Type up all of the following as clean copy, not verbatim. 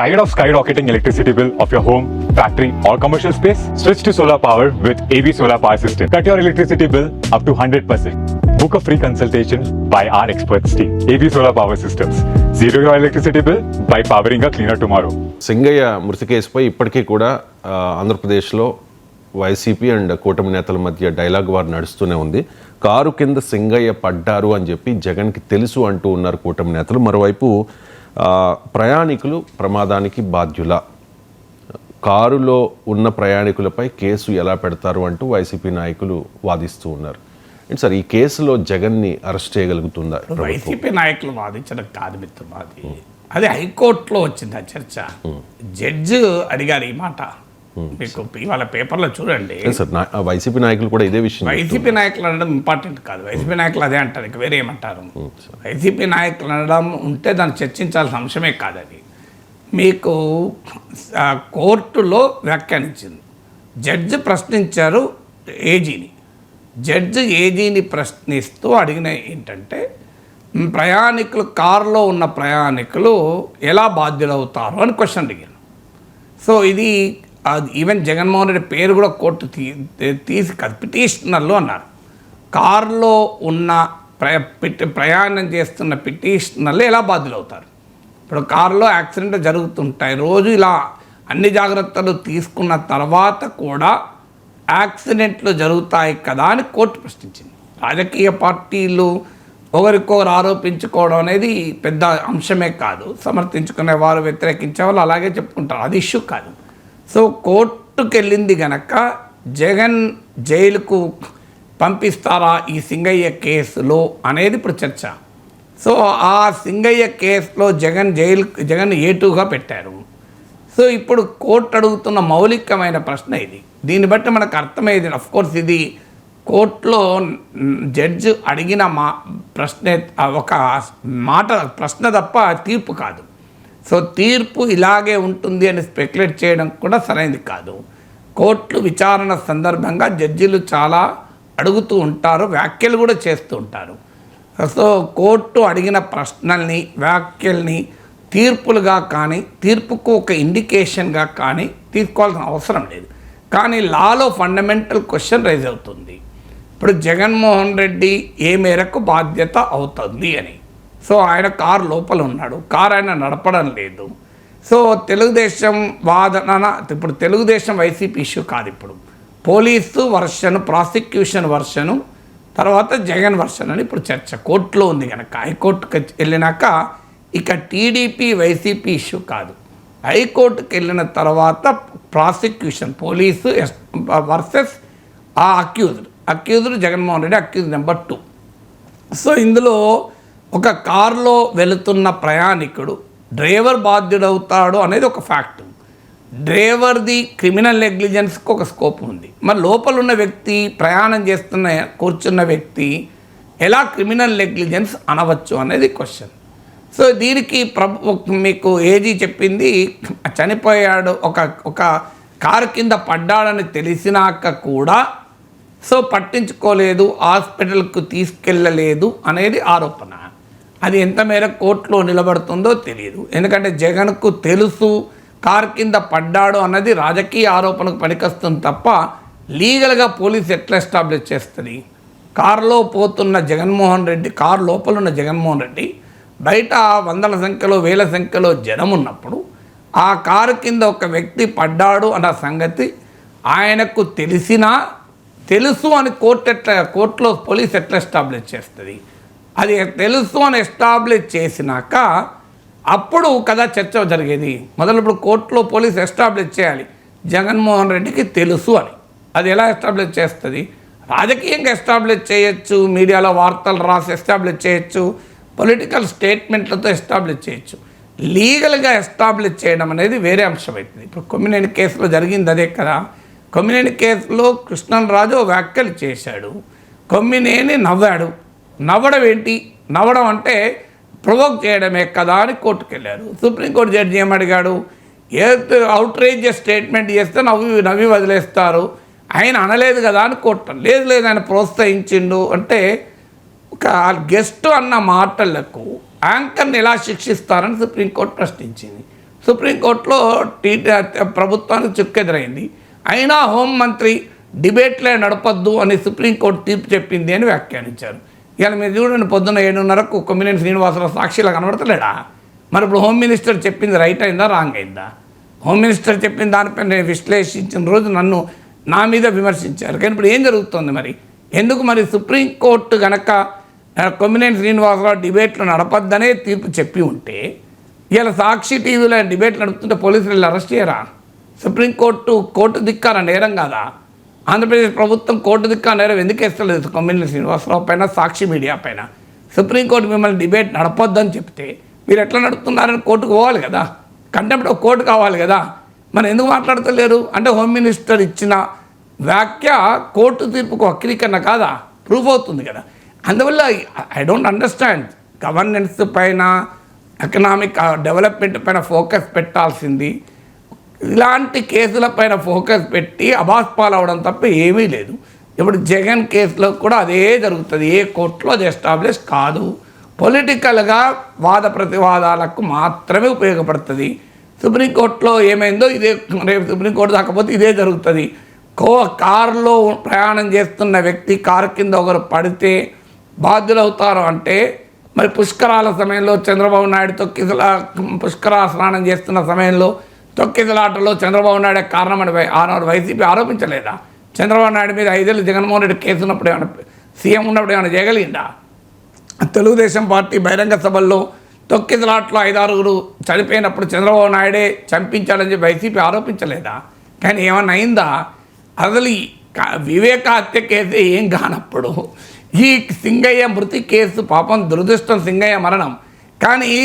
Tired of skyrocketing electricity bill of your home, factory or commercial space? Switch to solar power with AB Solar Power System. Cut your electricity bill up to 100%. Book a free consultation by our experts team. AB Solar Power Systems. Zero your electricity bill by powering a cleaner tomorrow. Singayya మృతి కేసుపై ఇప్పటికీ కూడా ఆంధ్రప్రదేశ్లో YCP and కూటమి నేతల మధ్య dialogue war నడుస్తూనే ఉంది. కారు కింద సింగయ్య పడ్డారు అని చెప్పి జగన్కి తెలుసు అంటూ ఉన్నారు కూటమి నేతలు. మరోవైపు ప్రయాణికులు ప్రమాదానికి బాధ్యుల, కారులో ఉన్న ప్రయాణికులపై కేసు ఎలా పెడతారు అంటూ వైసీపీ నాయకులు వాదిస్తూ ఉన్నారు. సార్, ఈ కేసులో జగన్ని అరెస్ట్ చేయగలుగుతుందా? వైసీపీ నాయకులు వాదించడం కాదు మిత్రమాది, అది హైకోర్టులో వచ్చింది ఆ చర్చ. జడ్జి అడిగారు ఈ మాట, మీకు ఇవాళ పేపర్లో చూడండి. వైసీపీ నాయకులు కూడా ఇదే విషయం. వైసీపీ నాయకులు అనడం ఇంపార్టెంట్ కాదు, వైసీపీ నాయకులు అదే అంటారు, ఇక వేరే ఏమంటారు. వైసీపీ నాయకులు అనడం ఉంటే దాన్ని చర్చించాల్సిన అంశమే కాదు. అది మీకు కోర్టులో వ్యాఖ్యానించింది. జడ్జి ప్రశ్నించారు ఏజీని. జడ్జి ఏజీని ప్రశ్నిస్తూ అడిగిన ఏంటంటే, ప్రయాణికులు కారులో ఉన్న ప్రయాణికులు ఎలా బాధ్యులవుతారు అని క్వశ్చన్ అడిగాను. సో ఇది ఈవెన్ జగన్మోహన్ రెడ్డి పేరు కూడా కోర్టు తీసి పిటిషనర్లు అన్నారు. కారులో ఉన్న ప్రయాణం చేస్తున్న పిటిషనర్లు ఎలా బాధ్యులవుతారు? ఇప్పుడు కారులో యాక్సిడెంట్ జరుగుతుంటాయి రోజు. ఇలా అన్ని జాగ్రత్తలు తీసుకున్న తర్వాత కూడా యాక్సిడెంట్లు జరుగుతాయి కదా అని కోర్టు ప్రశ్నించింది. రాజకీయ పార్టీలు ఒకరికొకరు ఆరోపించుకోవడం అనేది పెద్ద అంశమే కాదు. సమర్థించుకునే వారు, వ్యతిరేకించే వాళ్ళు అలాగే చెప్పుకుంటారు, అది ఇష్యూ కాదు. సో కోర్టుకు వెళ్ళింది గనక జగన్ జైలుకు పంపిస్తారా ఈ సింగయ్య కేసులో అనేది ఇప్పుడు చర్చ. సో ఆ సింగయ్య కేసులో జగన్ ఏటుగా పెట్టారు. సో ఇప్పుడు కోర్టు అడుగుతున్న మౌలికమైన ప్రశ్న ఇది. దీన్ని బట్టి మనకు అర్థమయ్యేది, అఫ్కోర్స్ ఇది కోర్టులో జడ్జి అడిగిన ప్రశ్న ఒక మాట ప్రశ్న తప్ప తీర్పు కాదు. సో తీర్పు ఇలాగే ఉంటుంది అని స్పెక్యులేట్ చేయడం కూడా సరైనది కాదు. కోర్టులు విచారణ సందర్భంగా జడ్జిలు చాలా అడుగుతూ ఉంటారు, వ్యాఖ్యలు కూడా చేస్తూ ఉంటారు. సో కోర్టు అడిగిన ప్రశ్నల్ని, వ్యాఖ్యల్ని తీర్పులుగా కానీ, తీర్పుకు ఒక ఇండికేషన్గా కానీ తీసుకోవాల్సిన అవసరం లేదు. కానీ లాలో ఫండమెంటల్ క్వశ్చన్ రైజ్ అవుతుంది. ఇప్పుడు జగన్మోహన్ రెడ్డి ఏ మేరకు బాధ్యత అవుతుంది అని. సో ఆయన కారు లోపల ఉన్నాడు, కారు ఆయన నడపడం లేదు. సో తెలుగుదేశం వాదన, ఇప్పుడు తెలుగుదేశం వైసీపీ ఇష్యూ కాదు. ఇప్పుడు పోలీసు వర్షను, ప్రాసిక్యూషన్ వర్షను, తర్వాత జగన్ వర్షన్ అని ఇప్పుడు చర్చ కోర్టులో ఉంది కనుక హైకోర్టుకి వెళ్ళినాక ఇక టీడీపీ వైసీపీ ఇష్యూ కాదు. హైకోర్టుకి వెళ్ళిన తర్వాత ప్రాసిక్యూషన్, పోలీసు వర్సెస్ ఆ accused Jaganmohan Reddy, accused number 2. So ఇందులో ఒక కారులో వెళుతున్న ప్రయాణికుడు డ్రైవర్ బాధ్యుడవుతాడు అనేది ఒక ఫ్యాక్ట్. డ్రైవర్ది క్రిమినల్ నెగ్లిజెన్స్కి ఒక స్కోప్ ఉంది. మరి లోపల ఉన్న వ్యక్తి, ప్రయాణం కూర్చున్న వ్యక్తి ఎలా క్రిమినల్ నెగ్లిజెన్స్ అనవచ్చు అనేది క్వశ్చన్. సో దీనికి మీకు ఏజీ చెప్పింది, చనిపోయాడు, ఒక కారు కింద పడ్డాడని తెలిసినాక కూడా సో పట్టించుకోలేదు, హాస్పిటల్కు తీసుకెళ్ళలేదు అనేది ఆరోపణ. అది ఎంత మేర కోర్టులో నిలబడుతుందో తెలియదు. ఎందుకంటే జగన్కు తెలుసు కారు కింద పడ్డాడు అన్నది రాజకీయ ఆరోపణకు పనికొస్తుంది తప్ప లీగల్గా పోలీసు ఎట్లా ఎస్టాబ్లిష్ చేస్తుంది? కారులో పోతున్న జగన్మోహన్ రెడ్డి, కారు లోపల ఉన్న జగన్మోహన్ రెడ్డి, బయట వందల సంఖ్యలో వేల సంఖ్యలో జనం ఉన్నప్పుడు ఆ కారు కింద ఒక వ్యక్తి పడ్డాడు అన్న సంగతి ఆయనకు తెలుసు అని కోర్టులో పోలీసు ఎట్లా ఎస్టాబ్లిష్ చేస్తుంది? అది తెలుసు అని ఎస్టాబ్లిష్ చేసినాక అప్పుడు కదా చర్చ జరిగేది. మొదలు ఇప్పుడు కోర్టులో పోలీసు ఎస్టాబ్లిష్ చేయాలి జగన్మోహన్ రెడ్డికి తెలుసు అని. అది ఎలా ఎస్టాబ్లిష్ చేస్తుంది? రాజకీయంగా ఎస్టాబ్లిష్ చేయొచ్చు, మీడియాలో వార్తలు రాసి ఎస్టాబ్లిష్ చేయొచ్చు, పొలిటికల్ స్టేట్మెంట్లతో ఎస్టాబ్లిష్ చేయొచ్చు. లీగల్గా ఎస్టాబ్లిష్ చేయడం అనేది వేరే అంశం అవుతుంది. ఇప్పుడు కొమ్మినేని కేసులో జరిగింది అదే కదా. కొమ్మినేని కేసులో కృష్ణరాజు వ్యాఖ్యలు చేశాడు, కొమ్మినేని నవ్వాడు. నవ్వడం ఏంటి? నవ్వడం అంటే ప్రొవోక్ చేయడమే కదా అని కోర్టుకు వెళ్ళారు. సుప్రీంకోర్టు జడ్జి ఏమడిగాడు? అవుట్రేజియస్ స్టేట్మెంట్ చేస్తే నవ్వి వదిలేస్తారు, ఆయన అనలేదు కదా అని కోర్టు. లేదు ఆయన ప్రోత్సహించిండు అంటే ఒక గెస్ట్ అన్న మాటలకు యాంకర్ని ఎలా శిక్షిస్తారని సుప్రీంకోర్టు ప్రశ్నించింది. సుప్రీంకోర్టులో ప్రభుత్వానికి చుక్కెదురైంది. అయినా హోంమంత్రి డిబేట్లే నడపద్దు అని సుప్రీంకోర్టు తీర్పు చెప్పింది అని వ్యాఖ్యానించారు. ఇవాళ మీరు చూడండి, పొద్దున్న 7:30కు కొమ్మినేని శ్రీనివాసరావు సాక్షిలో కనబడతలేడా? మరి ఇప్పుడు హోమ్ మినిస్టర్ చెప్పింది రైట్ అయిందా రాంగ్ అయిందా? హోమ్ మినిస్టర్ చెప్పిన దానిపై నేను విశ్లేషించిన రోజు నా మీద విమర్శించారు. కానీ ఇప్పుడు ఏం జరుగుతుంది మరి? ఎందుకు మరి సుప్రీంకోర్టు గనక కొమ్మినేని శ్రీనివాసరావు డిబేట్లు నడపద్దనే తీర్పు చెప్పి ఉంటే ఇలా సాక్షి టీవీలో డిబేట్లు నడుపుతుంటే పోలీసులు అరెస్ట్ చేయరా? సుప్రీంకోర్టు కోర్టు ధిక్కార నేరం కాదా? ఆంధ్రప్రదేశ్ ప్రభుత్వం కోర్టు ధిక్కార నేరం ఎందుకు వేస్తలేదు కొమ్మినేని శ్రీనివాసరావు పైన, సాక్షి మీడియా పైన? సుప్రీంకోర్టు మిమ్మల్ని డిబేట్ నడపొద్దని చెప్తే మీరు ఎట్లా నడుపుతున్నారని కోర్టుకు పోవాలి కదా, కంటెంప్ట్ ఒక కోర్టు కావాలి కదా. మరి ఎందుకు మాట్లాడతలేరు? అంటే హోమ్ మినిస్టర్ ఇచ్చిన వ్యాఖ్య కోర్టు తీర్పుకు వక్రీకరణ కాదా? ప్రూఫ్ అవుతుంది కదా. అందువల్ల ఐ డోంట్ అండర్స్టాండ్. గవర్నెన్స్ పైన, ఎకనామిక్ డెవలప్మెంట్ పైన ఫోకస్ పెట్టాల్సింది ఇలాంటి కేసుల పైన ఫోకస్ పెట్టి అబాస్పాలు అవడం తప్ప ఏమీ లేదు. ఇప్పుడు జగన్ కేసులో కూడా అదే జరుగుతుంది. ఏ కోర్టులో అది ఎస్టాబ్లిష్ కాదు. పొలిటికల్గా వాద ప్రతివాదాలకు మాత్రమే ఉపయోగపడుతుంది. సుప్రీంకోర్టులో ఏమైందో ఇదే, రేపు సుప్రీంకోర్టు దాకపోతే ఇదే జరుగుతుంది. కారులో ప్రయాణం చేస్తున్న వ్యక్తి కారు కింద ఒకరు పడితే బాధ్యులవుతారు అంటే, మరి పుష్కరాల సమయంలో చంద్రబాబు నాయుడు పుష్కరాల స్నానం చేస్తున్న సమయంలో తొక్కిసలాటలో చంద్రబాబు నాయుడు కారణమని ఆనాడు వైసీపీ ఆరోపించలేదా? చంద్రబాబు నాయుడు మీద 5 ఏళ్ళు జగన్మోహన్ రెడ్డి కేసు ఉన్నప్పుడు ఏమైనా, సీఎం ఉన్నప్పుడు ఏమైనా చేయగలిగిందా? తెలుగుదేశం పార్టీ బహిరంగ సభల్లో తొక్కిసలాట్లో 5-6 చనిపోయినప్పుడు చంద్రబాబు నాయుడే చంపించాలని చెప్పి వైసీపీ ఆరోపించలేదా? కానీ ఏమన్నా అయిందా? అసలు ఈ వివేక హత్య కేసు ఏం కానప్పుడు ఈ సింగయ్య మృతి కేసు, పాపం దురదృష్టం సింగయ్య మరణం, కానీ ఈ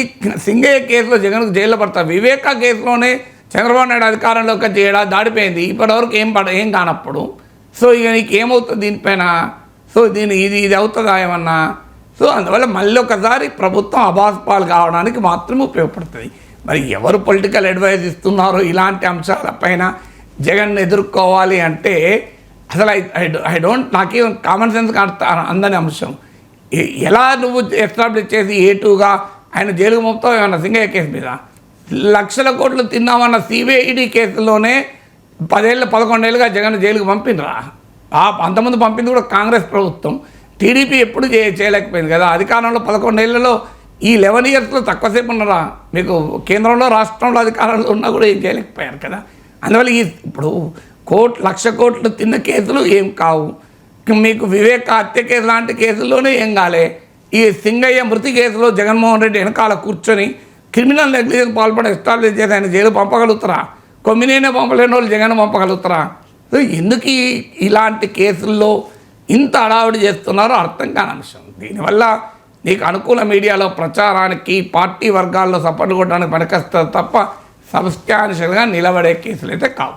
సింగయ్య కేసులో జగన్కు జైల్లో పడతారు. వివేక కేసులోనే చంద్రబాబు నాయుడు అధికారంలోకి వచ్చి దాడిపోయింది, ఇప్పటివరకు ఏం కానప్పుడు. సో ఇక నీకు ఏమవుతుంది దీనిపైన? సో ఇది అవుతుందా ఏమన్నా? సో అందువల్ల మళ్ళీ ఒకసారి ప్రభుత్వం అబాస్పాలు కావడానికి మాత్రమే ఉపయోగపడుతుంది. మరి ఎవరు పొలిటికల్ అడ్వైజ్ ఇస్తున్నారో ఇలాంటి అంశాలపైన జగన్ ఎదుర్కోవాలి అంటే అసలు ఐ డోంట్, నాకేం కామన్ సెన్స్ అందని అంశం. ఎలా నువ్వు ఎస్టాబ్లిష్ చేసి A2గా ఆయన జైలుకు మొత్తం ఏమన్నా సింగయ్య కేసు మీద లక్షల కోట్లు తిన్నామన్న CBID కేసులోనే 11 ఏళ్ళుగా జగన్ జైలుకు పంపినరా? అంతకుముందు పంపింది కూడా కాంగ్రెస్ ప్రభుత్వం. టీడీపీ ఎప్పుడు చేయలేకపోయింది కదా అధికారంలో. 11 ఏళ్లలో ఈ 11 ఇయర్స్లో తక్కువసేపు ఉన్నారా? మీకు కేంద్రంలో రాష్ట్రంలో అధికారంలో ఉన్నా కూడా ఏం చేయలేకపోయారు కదా. అందువల్ల ఇప్పుడు 1,00,000 కోట్లు తిన్న కేసులు ఏం కావు. మీకు వివేక హత్య కేసు లాంటి కేసుల్లోనే ఏం కాలే. ఈ సింగయ్య మృతి కేసులో జగన్మోహన్ రెడ్డి వెనకాల కూర్చొని క్రిమినల్ నెగ్లిజెన్స్ పాల్పడి ఎస్టాబ్లిష్ చేసి ఆయన జైలు పంపగలుగుతారా? కొమ్మినేనే పంపలేని వాళ్ళు జగన్ పంపగలుగుతారా? సో ఎందుకు ఇలాంటి కేసుల్లో ఇంత హడావుడి చేస్తున్నారో అర్థం కాని అంశం. దీనివల్ల నీకు అనుకూల మీడియాలో ప్రచారానికి, పార్టీ వర్గాల్లో సపోర్ట్ కొట్టడానికి పనికొస్తుంది తప్ప సబ్స్టాన్షియల్గా నిలబడే కేసులు అయితే కావు.